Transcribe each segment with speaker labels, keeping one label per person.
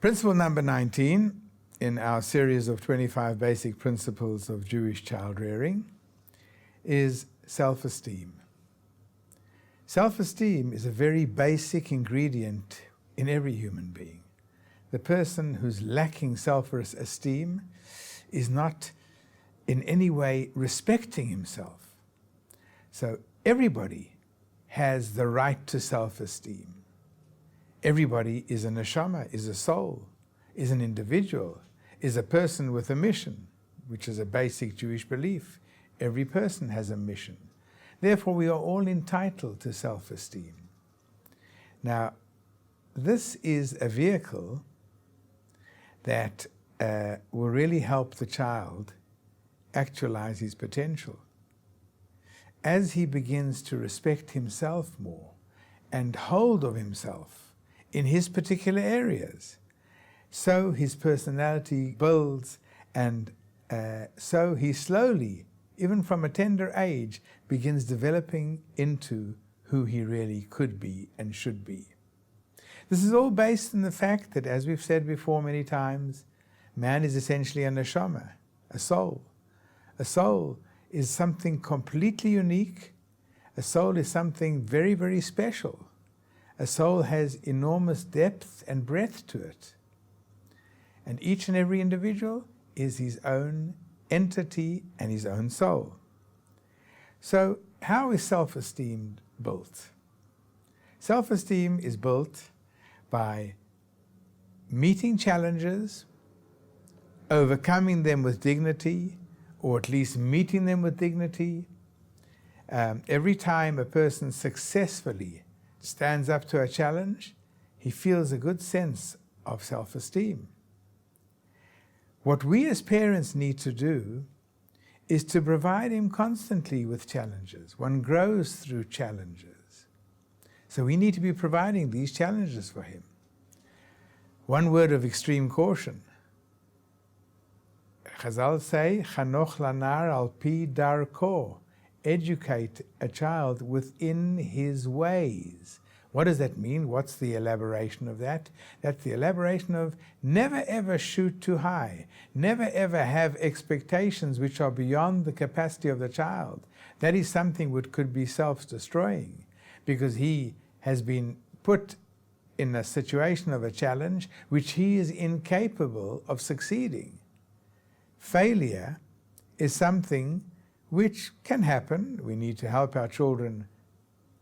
Speaker 1: Principle number 19 in our series of 25 basic principles of Jewish child rearing is self-esteem. Self-esteem is a very basic ingredient in every human being. The person who's lacking self-esteem is not in any way respecting himself. So everybody has the right to self-esteem. Everybody is a neshama, is a soul, is an individual, is a person with a mission, which is a basic Jewish belief. Every person has a mission. Therefore, we are all entitled to self-esteem. Now, this is a vehicle that will really help the child actualize his potential. As he begins to respect himself more and hold of himself in his particular areas, so his personality builds, and so he slowly, even from a tender age, begins developing into who he really could be and should be. This is all based on the fact that, as we've said before many times, man is essentially a neshama, a soul. A soul is something completely unique. A soul is something very, very special. A soul has enormous depth and breadth to it. And each and every individual is his own entity and his own soul. So how is self-esteem built? Self-esteem is built by meeting challenges, overcoming them with dignity, or at least meeting them with dignity. Every time a person successfully stands up to a challenge, he feels a good sense of self-esteem. What we as parents need to do is to provide him constantly with challenges. One grows through challenges. So we need to be providing these challenges for him. One word of extreme caution. Chazal say, Chanoch lanar al pi darko. Educate a child within his ways. What does that mean? What's the elaboration of that? That's the elaboration of never ever shoot too high. Never ever have expectations which are beyond the capacity of the child. That is something which could be self-destroying, because he has been put in a situation of a challenge which he is incapable of succeeding. Failure is something which can happen. We need to help our children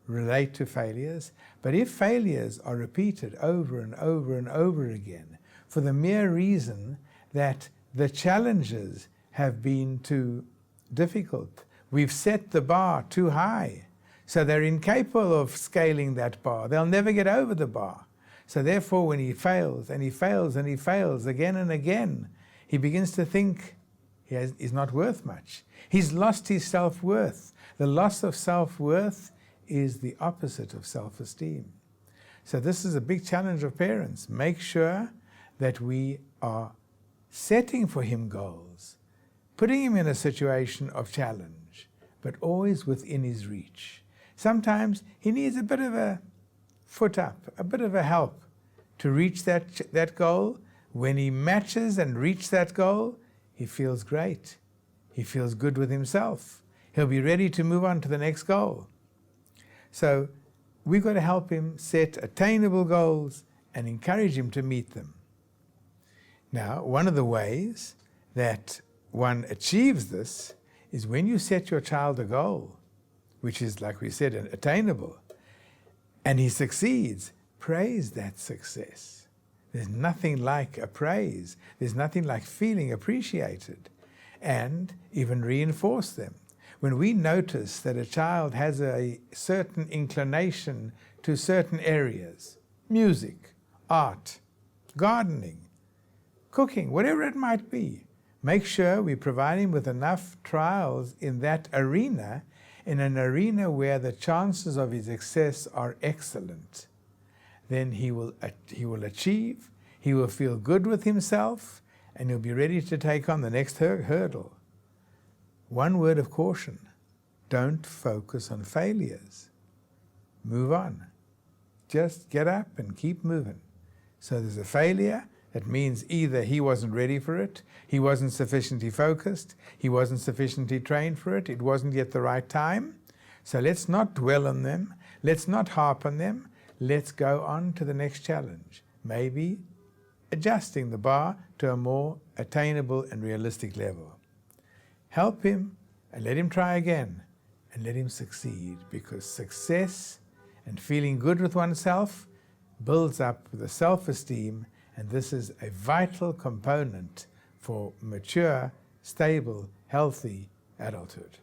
Speaker 1: relate to failures. But if failures are repeated over and over and over again for the mere reason that the challenges have been too difficult, we've set the bar too high, so they're incapable of scaling that bar. They'll never get over the bar. So therefore, when he fails and he fails and he fails again and again, he begins to think he's not worth much. He's lost his self-worth. The loss of self-worth is the opposite of self-esteem. So this is a big challenge of parents. Make sure that we are setting for him goals, putting him in a situation of challenge, but always within his reach. Sometimes he needs a bit of a foot up, a bit of a help to reach that goal. When he matches and reaches that goal, he feels great. He feels good with himself. He'll be ready to move on to the next goal. So we've got to help him set attainable goals and encourage him to meet them. Now, one of the ways that one achieves this is when you set your child a goal, which is, like we said, attainable, and he succeeds, praise that success. There's nothing like a praise. There's nothing like feeling appreciated, and even reinforce them. When we notice that a child has a certain inclination to certain areas, music, art, gardening, cooking, whatever it might be, make sure we provide him with enough trials in that arena, in an arena where the chances of his success are excellent. Then he will achieve, he will feel good with himself, and he'll be ready to take on the next hurdle. One word of caution: don't focus on failures. Move on. Just get up and keep moving. So there's a failure, That means either he wasn't ready for it, he wasn't sufficiently focused, he wasn't sufficiently trained for it, it wasn't yet the right time. So let's not dwell on them, let's not harp on them, let's go on to the next challenge. Maybe adjusting the bar to a more attainable and realistic level. Help him and let him try again and let him succeed, because success and feeling good with oneself builds up the self-esteem, and this is a vital component for mature, stable, healthy adulthood.